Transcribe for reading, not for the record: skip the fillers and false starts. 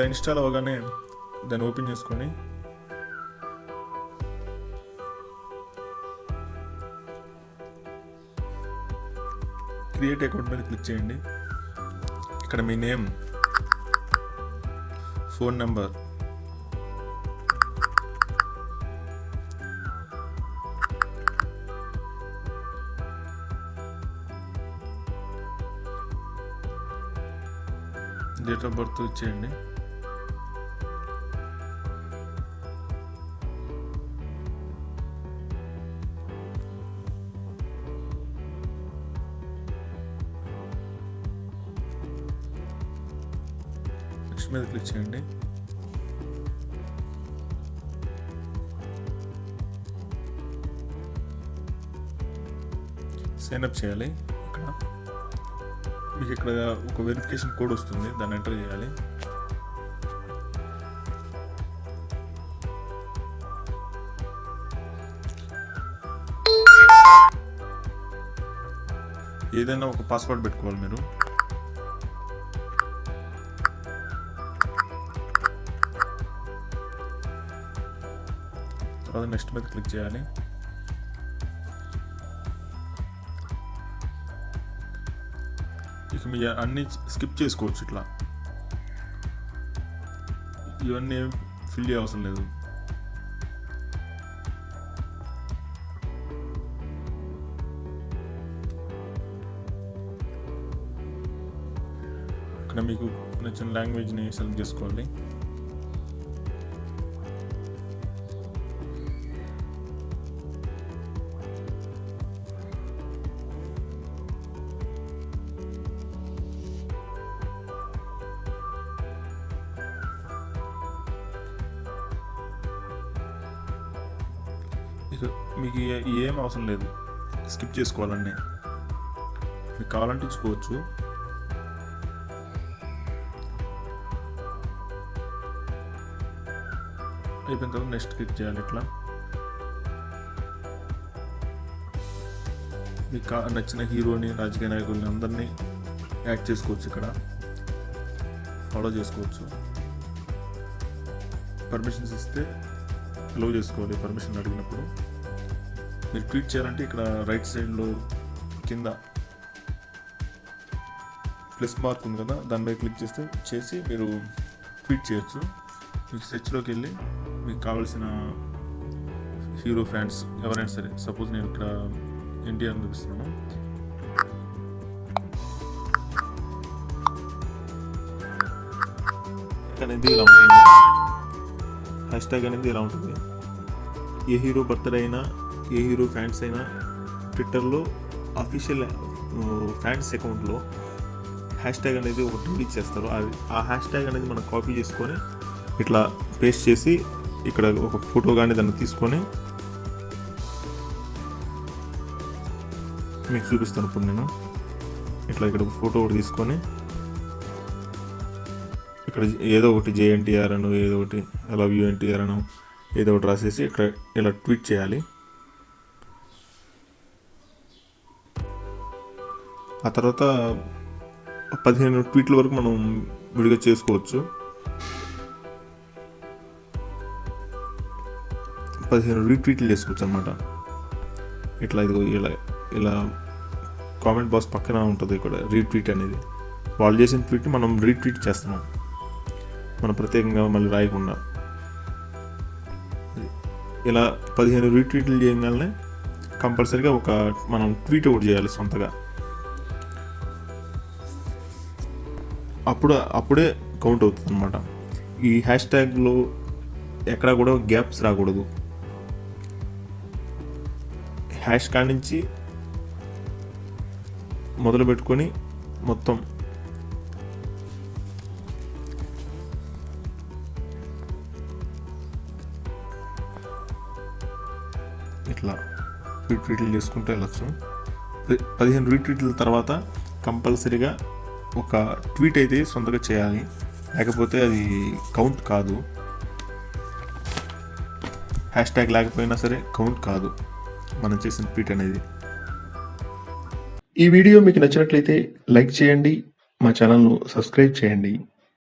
Install అవ్వగానే దాన్ని open చేసుకొని క్రియేట్ అకౌంట్ మీద క్లిక్ చేయండి. ఇక్కడ మీ name, phone number, date of birth ఇచ్చేయండి. నెక్స్ట్ మీద క్లిక్ చేయండి. సైన్ అప్ చేయాలి. మీకు ఇక్కడ ఒక వెరిఫికేషన్ కోడ్ వస్తుంది, దాన్ని ఎంటర్ చేయాలి. ఏదైనా ఒక పాస్వర్డ్ పెట్టుకోవాలి మీరు. తర్వాత నెక్స్ట్ మీద క్లిక్ చేయాలి. ఇక మీ అన్నీ స్కిప్ చేసుకోవచ్చు. ఇట్లా ఇవన్నీ ఫిల్ చేయవసరం లేదు. ఇక్కడ మీకు నచ్చిన లాంగ్వేజ్ని సెలెక్ట్ చేసుకోవాలి. మీకు ఏం అవసరం లేదు, స్కిప్ చేసుకోవాలండి. మీకు కావాలంటే ఇచ్చుకోవచ్చు. అయిపోయిన తర్వాత నెక్స్ట్ క్లిక్ చేయాలి. ఇట్లా మీకు నచ్చిన హీరోని, రాజకీయ నాయకుల్ని అందరినీ యాడ్ చేసుకోవచ్చు. ఇక్కడ ఫాలో చేసుకోవచ్చు. పర్మిషన్స్ ఇస్తే అలౌ చేసుకోవాలి. పర్మిషన్ అడిగినప్పుడు మీరు ట్వీట్ చేయాలంటే ఇక్కడ రైట్ సైడ్లో కింద ప్లస్ మార్క్ ఉంది కదా, దాని మీద క్లిక్ చేసి మీరు ట్వీట్ చేయొచ్చు. మీకు సెర్చ్లోకి వెళ్ళి మీకు కావాల్సిన హీరో ఫ్యాన్స్ ఎవరైనా సరే, సపోజ్ నేను ఇక్కడ ఎన్టీఆర్ చూపిస్తున్నాను. అనేది ఇలా ఉంటుంది, హ్యాష్ ట్యాగ్ అనేది ఇలా ఉంటుంది. ఏ హీరో బర్త్డే అయినా, ఏ హీరో ఫ్యాన్స్ అయినా ట్విట్టర్లో అఫీషియల్ ఫ్యాన్స్ అకౌంట్లో హ్యాష్ ట్యాగ్ అనేది ఒకటి రిలీజ్ చేస్తారు. ఆ హ్యాష్ ట్యాగ్ అనేది మనం కాపీ చేసుకొని ఇట్లా పేస్ట్ చేసి ఇక్కడ ఒక ఫోటో కానీ దాన్ని తీసుకొని మీకు చూపిస్తాను. ఇప్పుడు నేను ఇక్కడ ఫోటో ఒకటి తీసుకొని ఇక్కడ ఏదో ఒకటి JNTR అను, ఏదో ఒకటి ఐ లవ్ యూ NTR అను, ఏదో ఒకటి రాసేసి ఇక్కడ ఇలా ట్వీట్ చేయాలి. ఆ తర్వాత 15 ట్వీట్ల వరకు మనం విడిగా చేసుకోవచ్చు. 15 రీట్వీట్లు చేసుకోవచ్చు అన్నమాట. ఇట్లా ఇదిగో ఇలా కామెంట్ బాక్స్ పక్కన ఉంటుంది ఇక్కడ రీట్వీట్ అనేది. వాళ్ళు చేసిన ట్వీట్ మనం రీట్వీట్ చేస్తున్నాం, మనం ప్రత్యేకంగా మళ్ళీ రాయకుండా. ఇలా 15 రీట్వీట్లు చేయగానే కంపల్సరీగా మనం ట్వీట్ ఒకటి చేయాలి సొంతగా. అప్పుడే కౌంట్ అవుతుంది అన్నమాట. ఈ హ్యాష్ ట్యాగ్లో ఎక్కడా కూడా గ్యాప్స్ రాకూడదు. హ్యాష్ కాడి నుంచి మొదలు పెట్టుకొని మొత్తం ఇట్లా రీట్వీట్లు చేసుకుంటూ వెళ్ళచ్చు. 15 రీట్వీట్ల తర్వాత కంపల్సరీగా ఒక ట్వీట్ అయితే సొంతగా చేయాలి, లేకపోతే అది కౌంట్ కాదు. హ్యాష్ ట్యాగ్ లేకపోయినా సరే కౌంట్ కాదు మనం చేసిన ట్వీట్ అనేది. ఈ వీడియో మీకు నచ్చినట్లయితే లైక్ చేయండి, మా ఛానల్ను సబ్స్క్రైబ్ చేయండి.